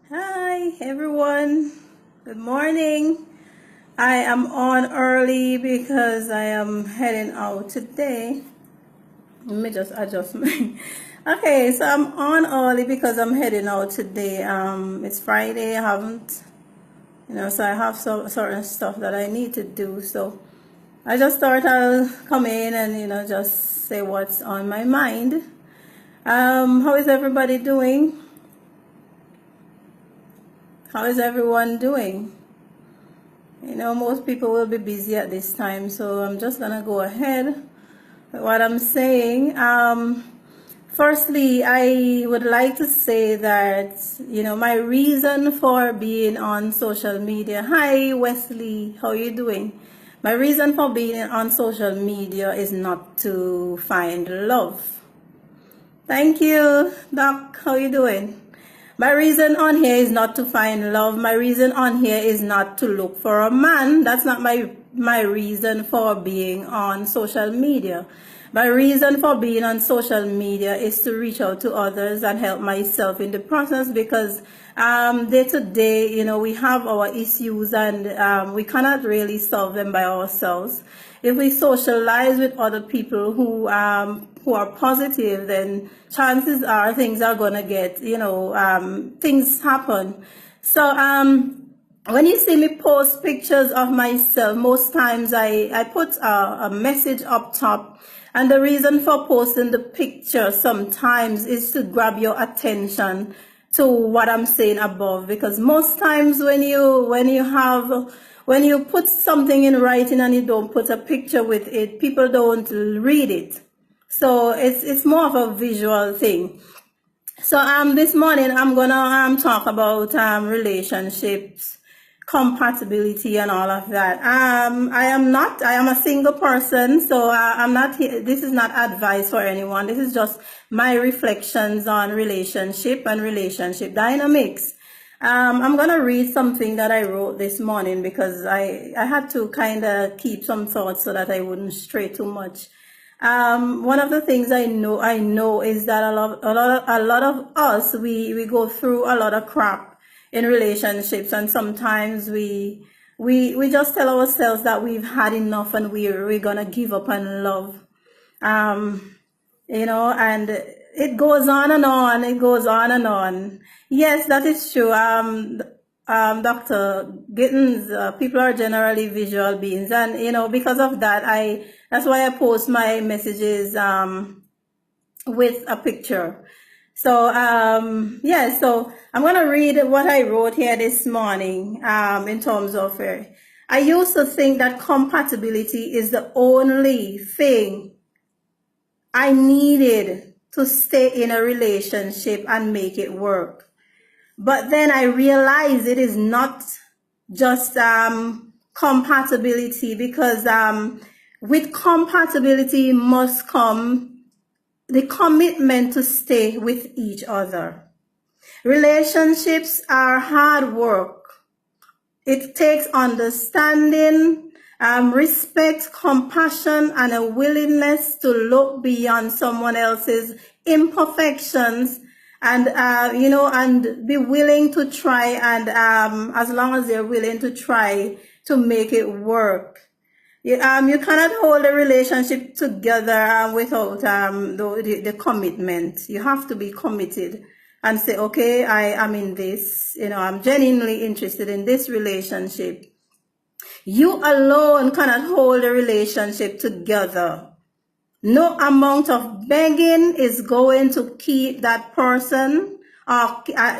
Hi everyone, good morning. I am on early because I am heading out today. Let me just adjust my okay, so I'm on early because I'm heading out today. It's Friday. I haven't, so I have some certain stuff that I need to do. So I just thought I'll come in and just say what's on my mind. How is everybody doing? How is everyone doing? Most people will be busy at this time, so I'm just gonna go ahead with what I'm saying. Firstly, I would like to say that, my reason for being on social media. Hi, Wesley, how are you doing? My reason for being on social media is not to find love. Thank you, Doc. How are you doing? My reason on here is not to find love. My reason on here is not to look for a man. That's not my reason for being on social media. My reason for being on social media is to reach out to others and help myself in the process, because day to day, we have our issues and we cannot really solve them by ourselves. If we socialize with other people who are positive, then chances are things are gonna get, things happen. So when you see me post pictures of myself, most times I put a message up top, and the reason for posting the picture sometimes is to grab your attention to what I'm saying above, because most times when you put something in writing and you don't put a picture with it, people don't read it. So it's more of a visual thing. So this morning I'm gonna talk about relationships, compatibility, and all of that. I am a single person, so I'm not here. This is not advice for anyone. This is just my reflections on relationship and relationship dynamics. I'm gonna read something that I wrote this morning because I had to kind of keep some thoughts so that I wouldn't stray too much. One of the things I know is that a lot of us, we go through a lot of crap in relationships, and sometimes we just tell ourselves that we've had enough and we're gonna give up on love. And it goes on and on. It goes on and on. Yes, that is true. Dr. Gittens, people are generally visual beings, and because of that, that's why I post my messages with a picture. So yeah, so I'm gonna read what I wrote here this morning in terms of I used to think that compatibility is the only thing I needed to stay in a relationship and make it work. But then I realized it is not just compatibility, because with compatibility must come the commitment to stay with each other. Relationships are hard work. It takes understanding, respect, compassion, and a willingness to look beyond someone else's imperfections, and and be willing to try, and as long as they're willing to try to make it work. You cannot hold a relationship together without the commitment. You have to be committed and say, okay, I am in this, I'm genuinely interested in this relationship. You alone cannot hold a relationship together. No amount of begging is going to keep that person.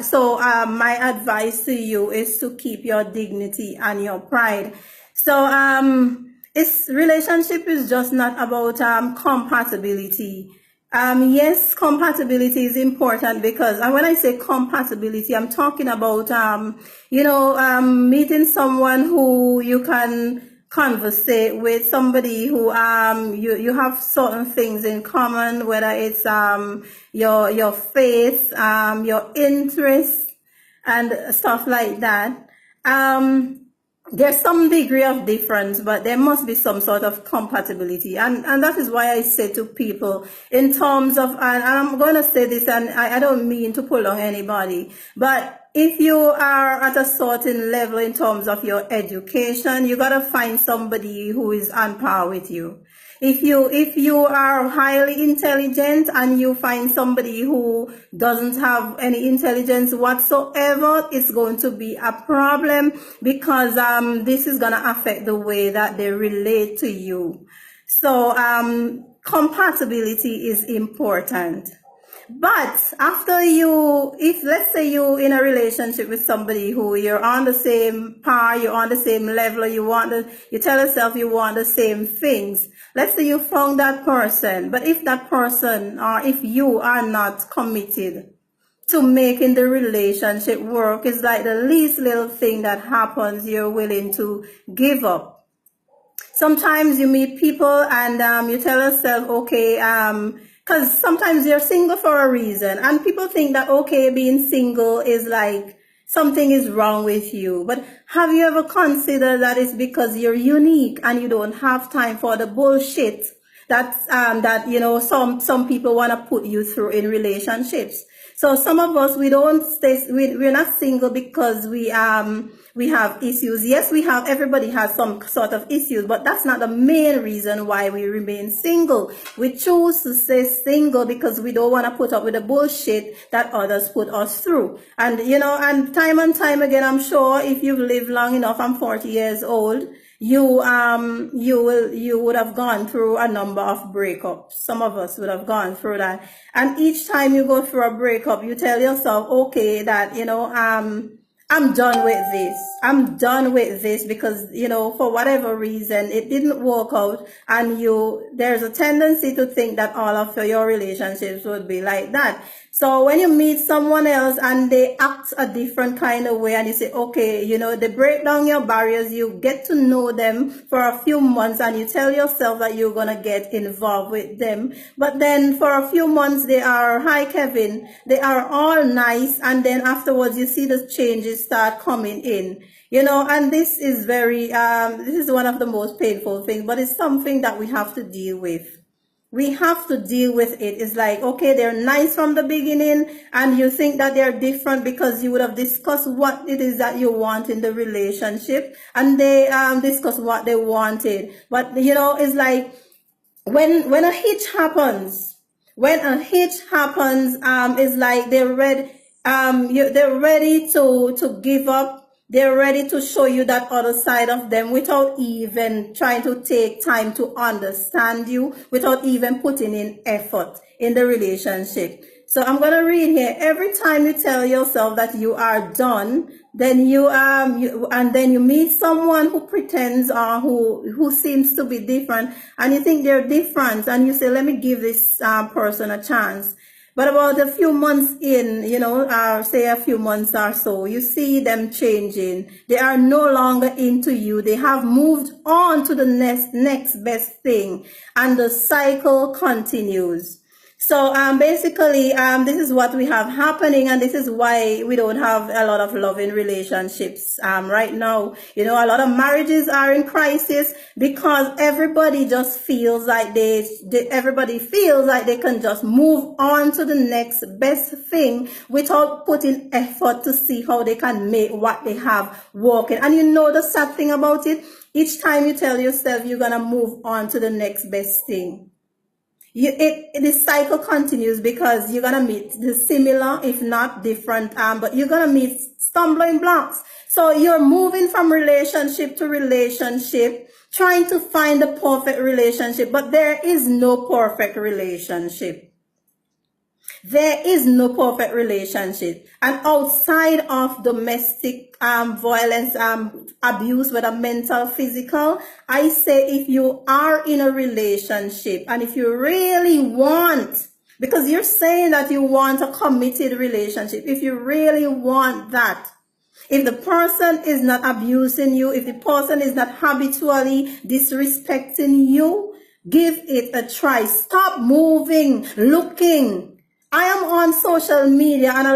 So my advice to you is to keep your dignity and your pride. So relationship is just not about compatibility. Yes, compatibility is important, because when I say compatibility, I'm talking about meeting someone who you can conversate with, somebody who you have certain things in common, whether it's your faith, your interests, and stuff like that. there's some degree of difference, but there must be some sort of compatibility. And that is why I say to people in terms of, and I'm going to say this, and I don't mean to pull on anybody, but if you are at a certain level in terms of your education, you got to find somebody who is on par with you. If you are highly intelligent and you find somebody who doesn't have any intelligence whatsoever, it's going to be a problem, because this is going to affect the way that they relate to you. So compatibility is important. But after you, if let's say you in a relationship with somebody who you're on the same par, you're on the same level, you tell yourself you want the same things. Let's say you found that person, but if that person or if you are not committed to making the relationship work, it's like the least little thing that happens, you're willing to give up. Sometimes you meet people and you tell yourself, okay, because sometimes you're single for a reason, and people think that, okay, being single is like something is wrong with you. But have you ever considered that it's because you're unique and you don't have time for the bullshit that you know, some people want to put you through in relationships? So some of us, we're not single because we have issues. Yes, everybody has some sort of issues, but that's not the main reason why we remain single. We choose to stay single because we don't want to put up with the bullshit that others put us through. And, you know, and time again, I'm sure if you've lived long enough, I'm 40 years old, you would have gone through a number of breakups. Some of us would have gone through that. And each time you go through a breakup, you tell yourself, okay, that, you know, I'm done with this. I'm done with this because, you know, for whatever reason, it didn't work out. And there's a tendency to think that all of your relationships would be like that. So when you meet someone else and they act a different kind of way and you say, okay, you know, they break down your barriers, you get to know them for a few months and you tell yourself that you're going to get involved with them. But then for a few months, they are, hi, Kevin, they are all nice. And then afterwards, you see the changes start coming in. You know, and this is this is one of the most painful things, but it's something that we have to deal with. We have to deal with it. It's like, okay, they're nice from the beginning and you think that they're different because you would have discussed what it is that you want in the relationship and they discuss what they wanted. But, you know, it's like when a hitch happens, it's like they're ready to give up. They're ready to show you that other side of them without even trying to take time to understand you, without even putting in effort in the relationship. So I'm going to read here. Every time you tell yourself that you are done, then and then you meet someone who pretends or who seems to be different, and you think they're different, and you say, let me give this person a chance. But about a few months in, you know, say a few months or so, you see them changing. They are no longer into you. They have moved on to the next best thing. And the cycle continues. So basically, this is what we have happening, and this is why we don't have a lot of loving relationships right now. You know, a lot of marriages are in crisis because everybody just feels like everybody feels like they can just move on to the next best thing without putting effort to see how they can make what they have working. And you know the sad thing about it, each time you tell yourself you're gonna move on to the next best thing, the cycle continues because you're gonna meet the similar, if not different, but you're gonna meet stumbling blocks. So you're moving from relationship to relationship, trying to find the perfect relationship, but there is no perfect relationship. There is no perfect relationship. And outside of domestic violence, abuse, whether mental, physical, I say if you are in a relationship and if you really want, because you're saying that you want a committed relationship, if you really want that, if the person is not abusing you, if the person is not habitually disrespecting you, give it a try. Stop moving, looking. I am on social media and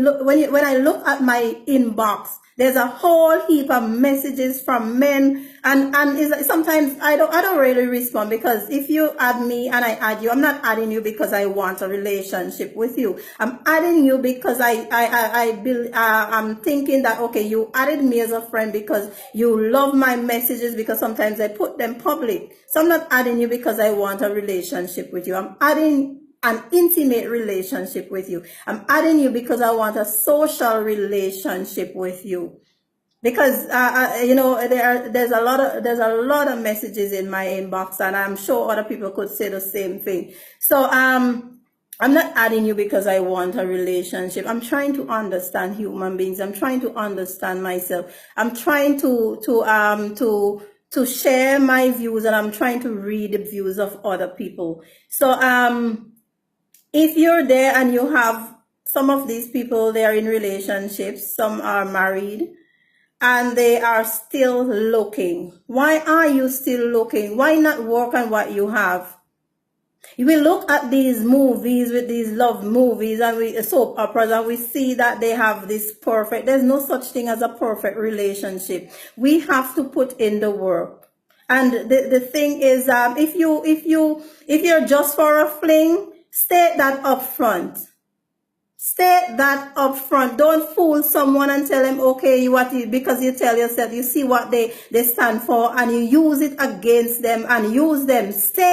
look, when I look at my inbox, There's a whole heap of messages from men, and sometimes I don't really respond, because if you add me and I add you, I'm not adding you because I want a relationship with you. I'm adding you because I'm thinking that, okay, you added me as a friend because you love my messages, because sometimes I put them public. So I'm not adding you because I want a relationship with you. I'm adding an intimate relationship with you. I'm adding you because I want a social relationship with you. Because there's a lot of messages in my inbox, and I'm sure other people could say the same thing. So I'm not adding you because I want a relationship. I'm trying to understand human beings. I'm trying to understand myself. I'm trying to share my views, and I'm trying to read the views of other people. So if you're there and you have some of these people, they are in relationships, some are married, and they are still looking. Why are you still looking? Why not work on what you have? You will look at these movies, with these love movies and soap operas, and we see that they have this perfect. There's no such thing as a perfect relationship. We have to put in the work. And the thing is, if you're just for a fling, state that up front. State that up front. Don't fool someone and tell them, okay, because you tell yourself, you see what they stand for, and you use it against them and use them. Just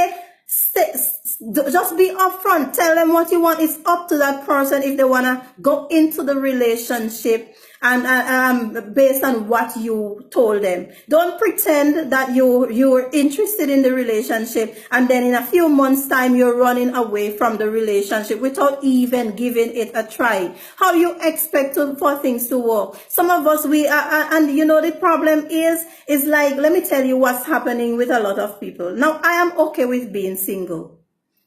be upfront. Tell them what you want. It's up to that person if they want to go into the relationship, and based on what you told them. Don't pretend that you're interested in the relationship, and then in a few months' time you're running away from the relationship without even giving it a try. How you expect for things to work? Some of us, and the problem is like, let me tell you what's happening with a lot of people. Now, I am okay with being single,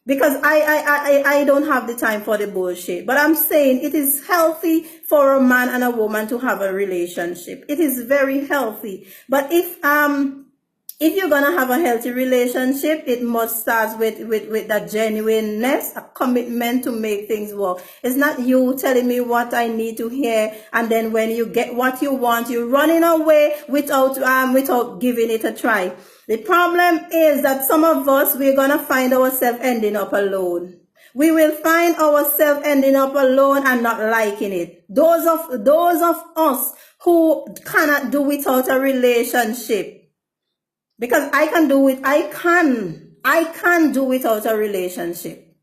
because I don't have the time for the bullshit. But I'm saying it is healthy for a man and a woman to have a relationship. It is very healthy. But if you're gonna have a healthy relationship, it must start with that genuineness, a commitment to make things work. It's not you telling me what I need to hear, and then when you get what you want, you're running away without giving it a try. The problem is that some of us, we're gonna find ourselves ending up alone. We will find ourselves ending up alone and not liking it. Those of us who cannot do without a relationship. Because I can do it. I can do without a relationship.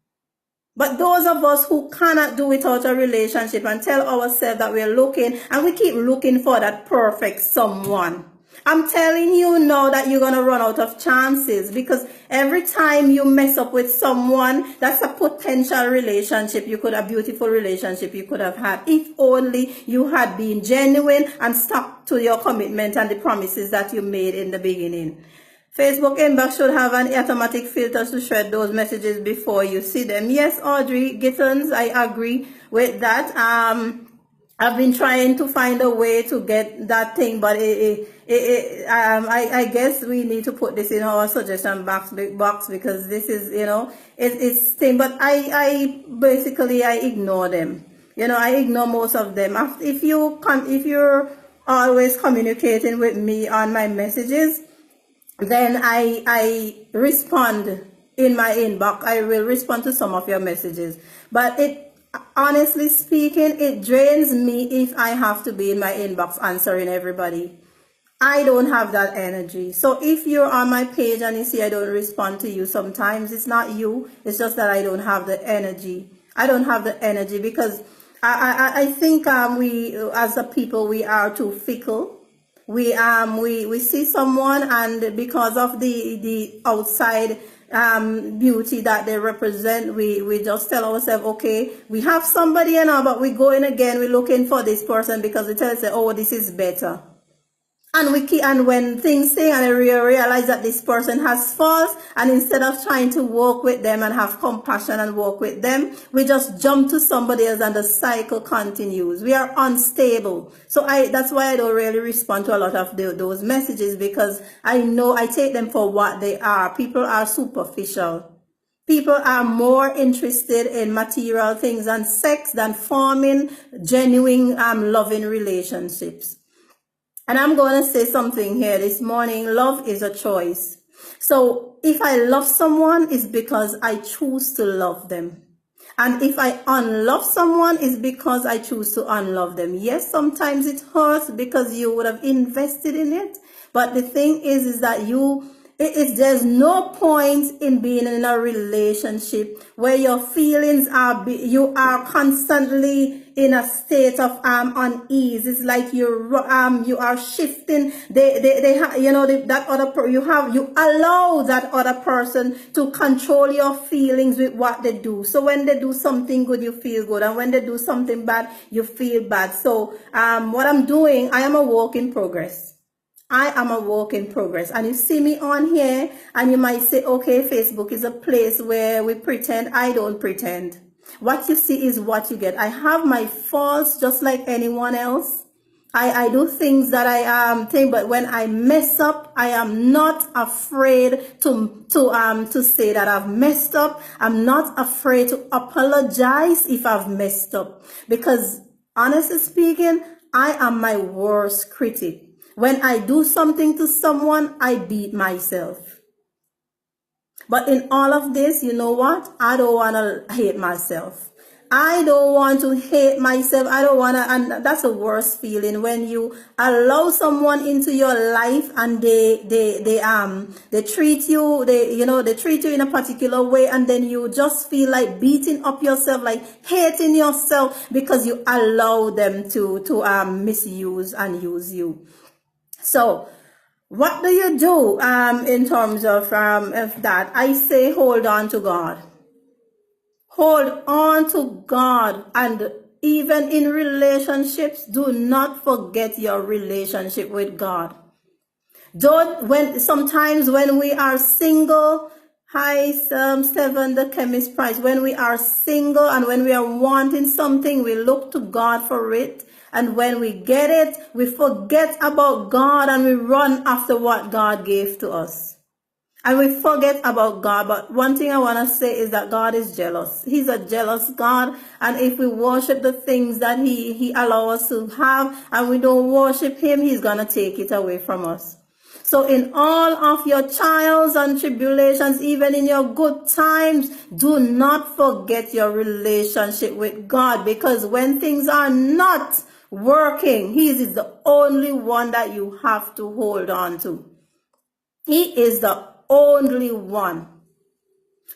But those of us who cannot do without a relationship and tell ourselves that we're looking, and we keep looking for that perfect someone, I'm telling you now that you're going to run out of chances, because every time you mess up with someone, that's a potential relationship. A beautiful relationship you could have had, if only you had been genuine and stuck to your commitment and the promises that you made in the beginning. Facebook inbox should have an automatic filter to shred those messages before you see them. Yes, Audrey Gittens, I agree with that. I've been trying to find a way to get that thing, but I guess we need to put this in our suggestion box, because this is, it's thing. But I basically ignore them. I ignore most of them. If you're always communicating with me on my messages, then I respond in my inbox. I will respond to some of your messages, but honestly speaking, it drains me if I have to be in my inbox answering everybody. I don't have that energy. So if you're on my page and you see I don't respond to you sometimes, it's not you. It's just that I don't have the energy. I don't have the energy because I think we as a people, we are too fickle. We see someone, and because of the outside beauty that they represent, we just tell ourselves, okay, we have somebody but we go in again, we're looking for this person because we tell ourselves, oh, this is better. And when things say, and we realize that this person has faults, and instead of trying to work with them and have compassion and work with them, we just jump to somebody else and the cycle continues. We are unstable. So that's why I don't really respond to a lot of those messages, because I know I take them for what they are. People are superficial. People are more interested in material things and sex than forming genuine, loving relationships. And I'm going to say something here this morning. Love is a choice. So if I love someone, it's because I choose to love them. And if I unlove someone, it's because I choose to unlove them. Yes, sometimes it hurts because you would have invested in it. But the thing is that there's no point in being in a relationship where your feelings you are constantly in a state of unease. It's like you are shifting. You allow that other person to control your feelings with what they do. So when they do something good, you feel good, and when they do something bad, you feel bad. So what I'm doing, I am a work in progress. I am a work in progress. And you see me on here and you might say, okay, Facebook is a place where we pretend. I don't pretend. What you see is what you get. I have my faults just like anyone else. I do things that I think, but when I mess up, I am not afraid to say that I've messed up. I'm not afraid to apologize if I've messed up, because honestly speaking, I am my worst critic. When I do something to someone, I beat myself. But in all of this, you know what? I don't want to hate myself. I don't want to hate myself. I don't want to, and that's the worst feeling when you allow someone into your life and they treat you, they treat you in a particular way, and then you just feel like beating up yourself, like hating yourself because you allow them to misuse and use you. So what do you do in terms of that? I say hold on to God. Hold on to God. And even in relationships, do not forget your relationship with God. Sometimes when we are single, hi, Seven, the chemist price, when we are single and when we are wanting something, we look to God for it. And when we get it, we forget about God and we run after what God gave to us. And we forget about God. But one thing I want to say is that God is jealous. He's a jealous God. And if we worship the things that he allows us to have and we don't worship him, he's going to take it away from us. So in all of your trials and tribulations, even in your good times, do not forget your relationship with God, because when things are not working, he is the only one that you have to hold on to. He is the only one.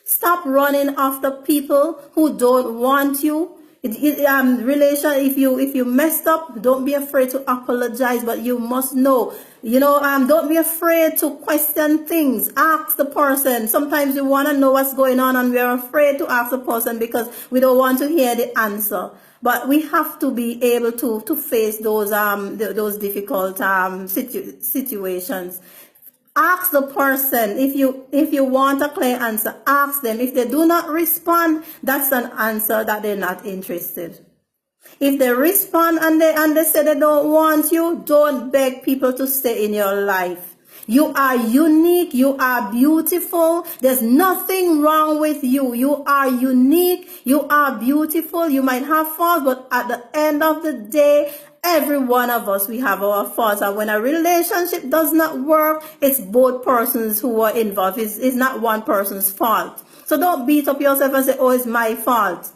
Stop running after people who don't want you. If you messed up, don't be afraid to apologize, but you must know, don't be afraid to question things. Ask the person. Sometimes we want to know what's going on and we're afraid to ask the person because we don't want to hear the answer. But we have to be able to face those difficult situations. Ask the person. If you want a clear answer, ask them. If they do not respond, that's an answer that they're not interested. If they respond and they say they don't want you, don't beg people to stay in your life. You are unique. You are beautiful. There's nothing wrong with you. You are unique. You are beautiful. You might have faults, but at the end of the day, every one of us, we have our faults. And when a relationship does not work, it's both persons who are involved. It's not one person's fault. So don't beat up yourself and say, oh, it's my fault.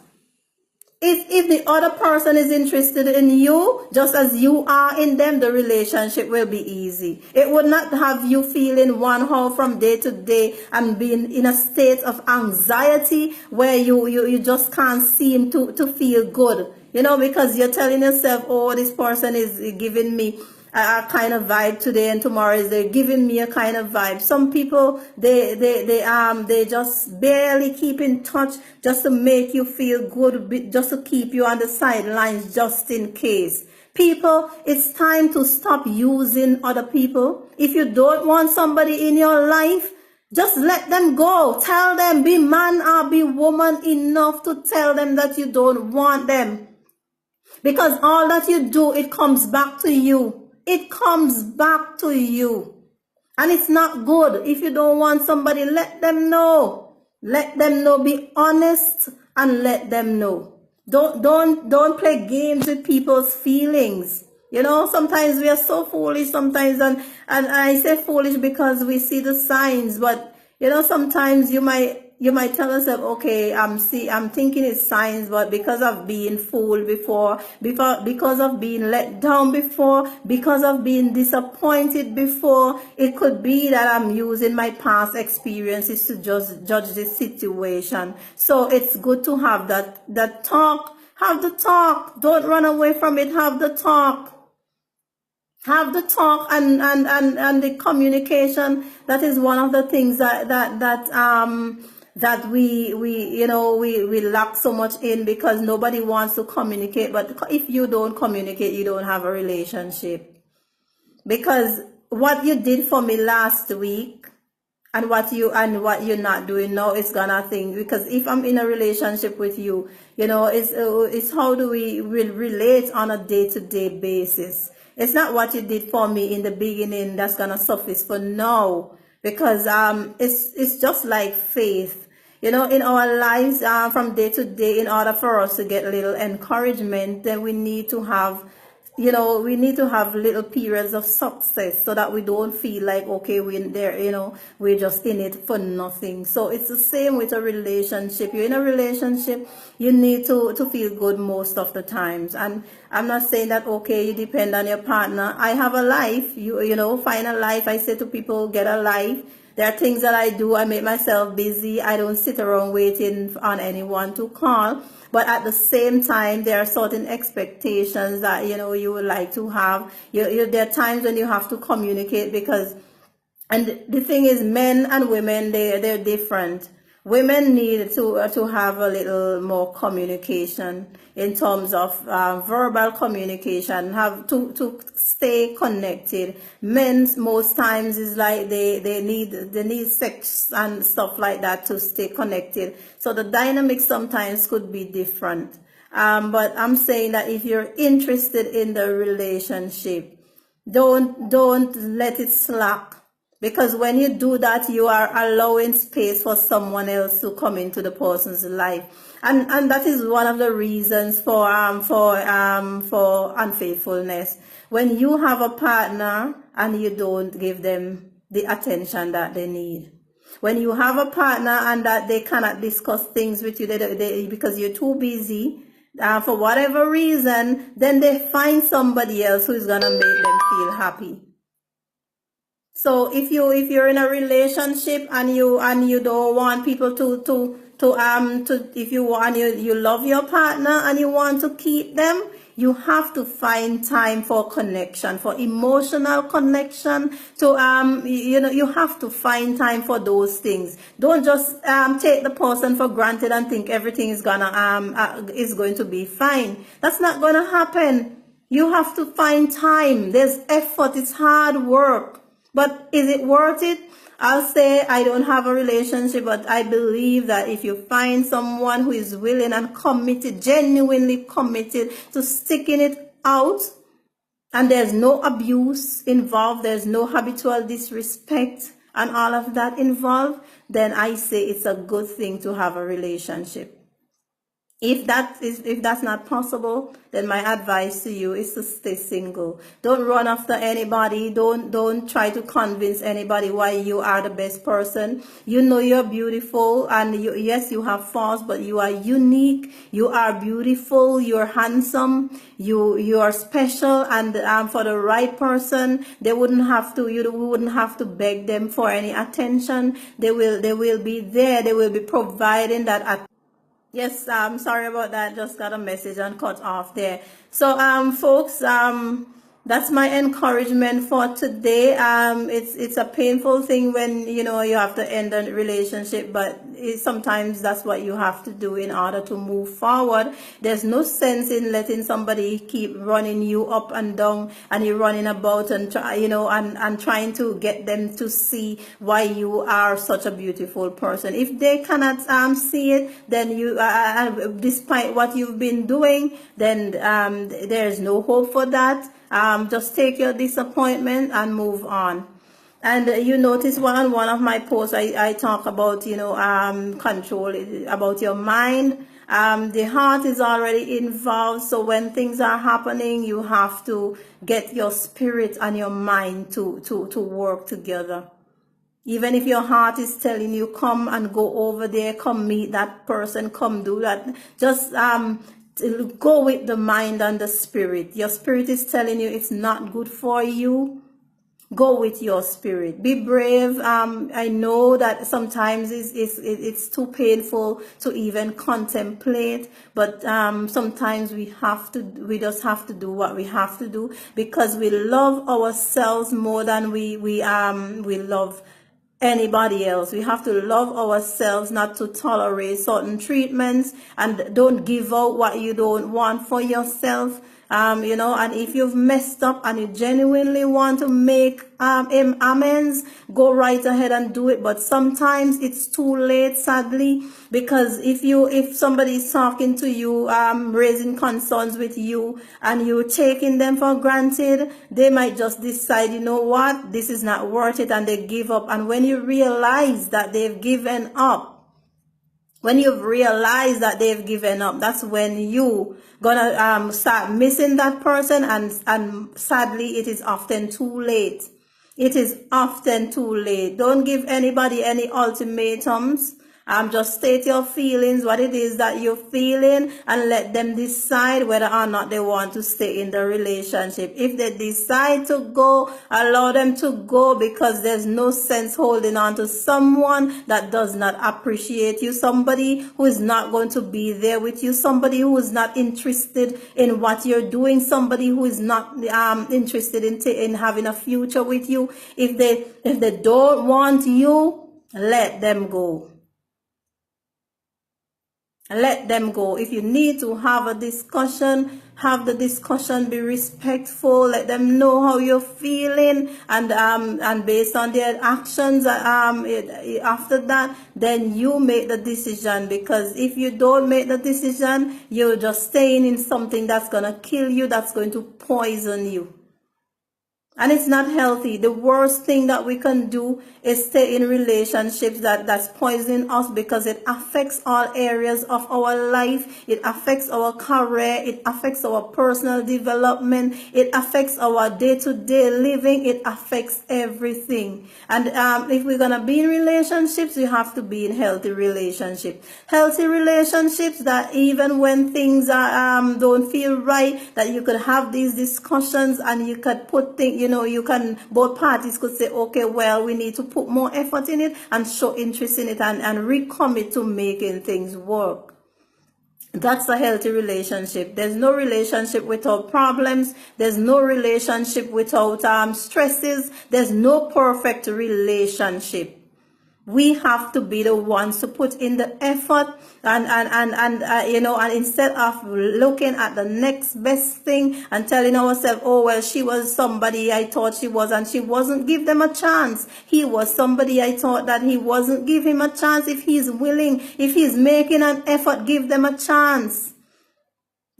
If the other person is interested in you, just as you are in them, the relationship will be easy. It would not have you feeling one how from day to day and being in a state of anxiety where you just can't seem to feel good. Because you're telling yourself, oh, this person is giving me a kind of vibe today, and tomorrow they're giving me a kind of vibe. Some people, they just barely keep in touch just to make you feel good, just to keep you on the sidelines, just in case. People, it's time to stop using other people. If you don't want somebody in your life, just let them go. Tell them, be man or be woman enough to tell them that you don't want them. Because all that you do, it comes back to you. It comes back to you. And it's not good. If you don't want somebody, let them know. Let them know. Be honest and let them know. Don't play games with people's feelings. Sometimes we are so foolish sometimes, and I say foolish because we see the signs, but sometimes you might tell yourself, okay, I'm thinking it's signs, but because of being fooled before, because of being let down before, because of being disappointed before, it could be that I'm using my past experiences to just judge the situation. So it's good to have that talk. Have the talk. Don't run away from it. Have the talk. Have the talk, and the communication. That is one of the things that we lack so much in, because nobody wants to communicate. But if you don't communicate, you don't have a relationship. Because what you did for me last week, and what you're not doing now, is gonna think. Because if I'm in a relationship with you, it's how do we relate on a day-to-day basis. It's not what you did for me in the beginning that's gonna suffice for now. Because it's just like faith, in our lives, from day to day. In order for us to get a little encouragement, then we need to have little periods of success, so that we don't feel like, okay, we're there, we're just in it for nothing. So it's the same with a relationship. You're in a relationship, you need to feel good most of the times. And I'm not saying that, okay, you depend on your partner. I have a life. Find a life. I say to people, get a life. There are things that I do. I make myself busy. I don't sit around waiting on anyone to call. But at the same time, there are certain expectations that, you would like to have. There are times when you have to communicate, because, and the thing is, men and women, they're different. Women need to have a little more communication in terms of verbal communication, have to stay connected. Men most times is like they need sex and stuff like that to stay connected. So the dynamic sometimes could be different. But I'm saying that if you're interested in the relationship, don't let it slack. Because when you do that, you are allowing space for someone else to come into the person's life, and that is one of the reasons for unfaithfulness. When you have a partner and you don't give them the attention that they need. When you have a partner and that they cannot discuss things with you, because you're too busy, for whatever reason, then they find somebody else who's gonna make them feel happy. So if you're in a relationship and you don't want people to if you love your partner and you want to keep them, you have to find time for connection, for emotional connection. To you have to find time for those things. Don't just take the person for granted and think everything is going to be fine. That's not gonna happen. You have to find time. There's effort. It's hard work. But is it worth it? I'll say I don't have a relationship, but I believe that if you find someone who is willing and committed, genuinely committed to sticking it out, and there's no abuse involved, there's no habitual disrespect and all of that involved, then I say it's a good thing to have a relationship. If that's not possible, then my advice to you is to stay single. Don't run after anybody. Don't try to convince anybody why you are the best person. You're beautiful, and yes, you have flaws, but you are unique. You are beautiful. You're handsome. You are special, and for the right person, you wouldn't have to beg them for any attention. They will be there. They will be providing that attention. Yes, sorry about that. Just got a message and cut off there. So, folks, that's my encouragement for today. It's a painful thing when you have to end a relationship, but sometimes that's what you have to do in order to move forward. There's no sense in letting somebody keep running you up and down, and you're running about and and trying to get them to see why you are such a beautiful person. If they cannot see it, then despite what you've been doing, then there's no hope for that. Just take your disappointment and move on. And you notice one of my posts, I talk about control, about your mind. The heart is already involved. So when things are happening, you have to get your spirit and your mind to work together. Even if your heart is telling you, come and go over there, come meet that person, come do that. Just go with the mind and the spirit. Your spirit is telling you it's not good for you. Go with your spirit. Be brave. I know that sometimes it's too painful to even contemplate, but sometimes we just have to do what we have to do, because we love ourselves more than we love anybody else. We have to love ourselves, not to tolerate certain treatments, and don't give out what you don't want for yourself. And if you've messed up and you genuinely want to make amends, go right ahead and do it. But sometimes it's too late, sadly, because if somebody is talking to you, raising concerns with you, and you're taking them for granted, they might just decide, you know what, this is not worth it, and they give up. And when you realize that they've given up, when you've realized that they've given up, that's when you gonna start missing that person, and sadly, it is often too late. It is often too late. Don't give anybody any ultimatums. Just state your feelings, what it is that you're feeling, and let them decide whether or not they want to stay in the relationship. If they decide to go, allow them to go, because there's no sense holding on to someone that does not appreciate you, somebody who is not going to be there with you, somebody who is not interested in what you're doing, somebody who is not interested in having a future with you. If they don't want you, let them go. Let them go. If you need to have a discussion, have the discussion, be respectful, let them know how you're feeling, and based on their actions, after that, then you make the decision. Because if you don't make the decision, you're just staying in something that's gonna kill you, that's going to poison you. And it's not healthy. The worst thing that we can do is stay in relationships that's poisoning us, because it affects all areas of our life. It affects our career. It affects our personal development. It affects our day-to-day living. It affects everything. And if we're going to be in relationships, we have to be in healthy relationships. Healthy relationships that even when things are, don't feel right, that you could have these discussions, and you could put things, both parties could say, okay, well, we need to put more effort in it and show interest in it, and recommit to making things work. That's a healthy relationship. There's no relationship without problems. There's no relationship without stresses. There's no perfect relationship. We have to be the ones to put in the effort, and instead of looking at the next best thing and telling ourselves, oh, well, she was somebody I thought she was, and she wasn't, give them a chance. He was somebody I thought that he wasn't, give him a chance. If he's willing, if he's making an effort, give them a chance.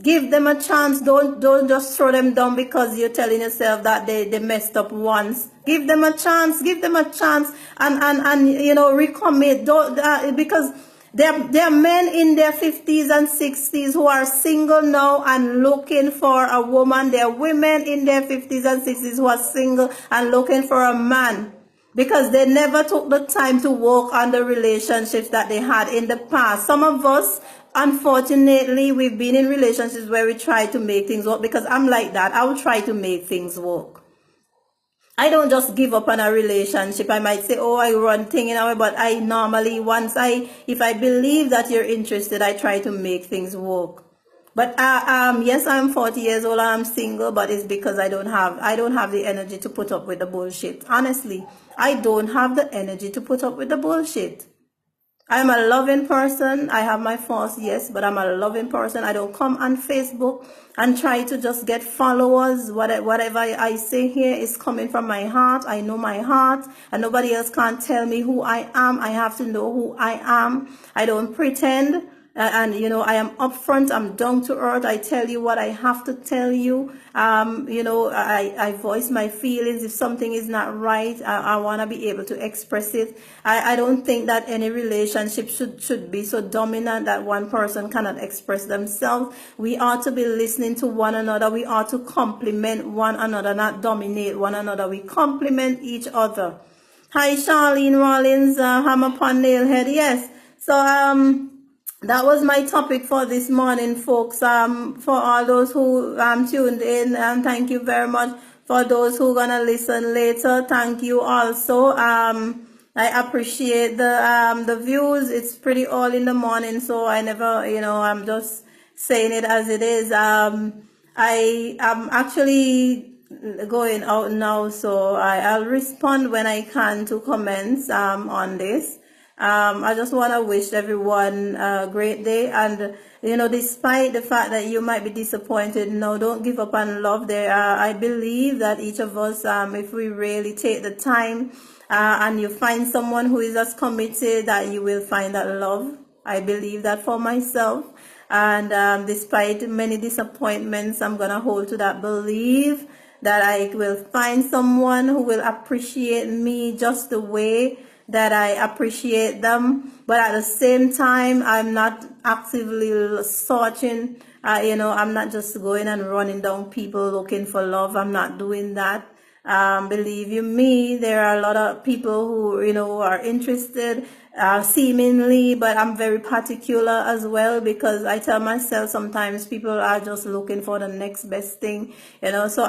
Give them a chance. Don't just throw them down because you're telling yourself that they messed up once. Give them a chance. Give them a chance, and recommit. Don't because there are men in their 50s and 60s who are single now and looking for a woman. There are women in their 50s and 60s who are single and looking for a man, because they never took the time to work on the relationships that they had in the past. Some of us, unfortunately, we've been in relationships where we try to make things work, because I'm like that. I will try to make things work. I don't just give up on a relationship. I might say, oh, I run thing in a way, but I normally, if I believe that you're interested, I try to make things work. But yes, I'm 40 years old, I'm single, but it's because I don't have the energy to put up with the bullshit. Honestly, I don't have the energy to put up with the bullshit. I'm a loving person. I have my faults, yes, but I'm a loving person. I don't come on Facebook and try to just get followers. Whatever I say here is coming from my heart. I know my heart, and nobody else can't tell me who I am. I have to know who I am. I don't pretend. and you know, I am upfront, I'm down to earth, I tell you what I have to tell you. You know, I voice my feelings. If something is not right, I want to be able to express it. I don't think that any relationship should be so dominant that one person cannot express themselves. We ought to be listening to one another. We ought to complement one another, not dominate one another. We complement each other. Hi, Charlene Rollins, Hammer Pun Nailhead. Yes. So, that was my topic for this morning, folks. For all those who tuned in, thank you very much. For those who gonna listen later, thank you also. I appreciate the views. It's pretty early in the morning, so I never, you know, I'm just saying it as it is. I am actually going out now, so I'll respond when I can to comments on this. I just want to wish everyone a great day, and you know, despite the fact that you might be disappointed, no, don't give up on love. I believe that each of us, if we really take the time, and you find someone who is as committed, that you will find that love. I believe that for myself, and despite many disappointments, I'm gonna hold to that belief that I will find someone who will appreciate me just the way that I appreciate them. But at the same time, I'm not actively searching, you know, I'm not just going and running down people looking for love. I'm not doing that. Believe you me, there are a lot of people who, you know, are interested, seemingly, but I'm very particular as well, because I tell myself sometimes people are just looking for the next best thing, you know. So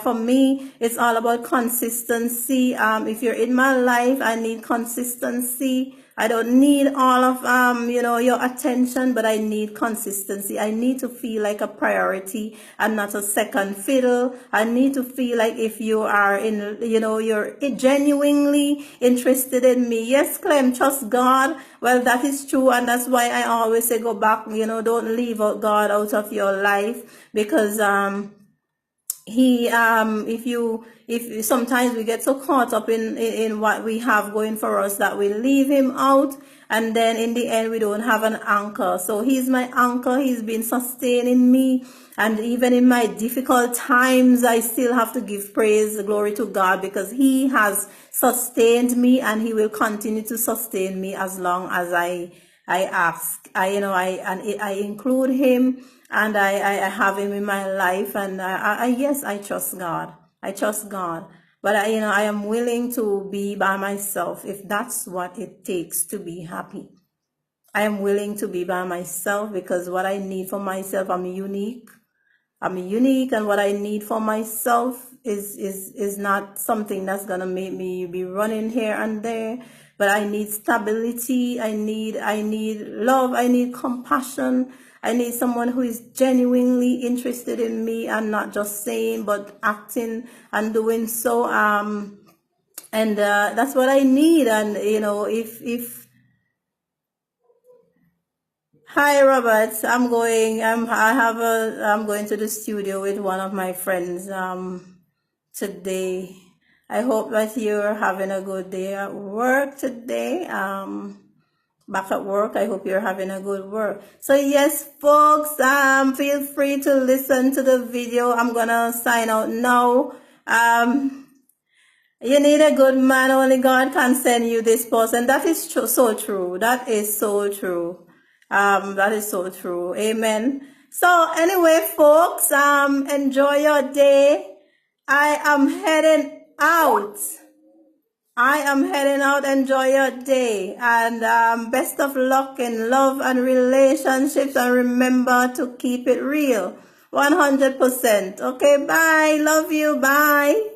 for me, it's all about consistency. If you're in my life, I need consistency. I don't need all of you know, your attention, but I need consistency. I need to feel like a priority and not a second fiddle. I need to feel like if you are in, you know, you're genuinely interested in me. Yes, Clem, trust God. Well, that is true, and that's why I always say go back, you know, don't leave out God out of your life, because if sometimes we get so caught up in what we have going for us that we leave him out, and then in the end we don't have an anchor. So he's my anchor. He's been sustaining me, and even in my difficult times I still have to give praise, glory to God, because he has sustained me, and he will continue to sustain me as long as I ask. I include him, and I have him in my life, and yes, I trust God. I trust God, but I am willing to be by myself if that's what it takes to be happy. I am willing to be by myself, because what I need for myself, I'm unique, and what I need for myself is not something that's gonna make me be running here and there. But I need stability. I need love. I need compassion. I need someone who is genuinely interested in me, and not just saying but acting and doing so. And that's what I need. And you know, if hi, Robert. I'm going to the studio with one of my friends today. I hope that you're having a good day at work today. Back at work, I hope you're having a good work. So yes, folks, feel free to listen to the video. I'm gonna sign out now. You need a good man. Only God can send you this person. That is so true. That is so true. That is so true. Amen. So anyway, folks, enjoy your day. I am heading out. Enjoy your day, and best of luck in love and relationships, and remember to keep it real 100%. Okay, bye. Love you. Bye.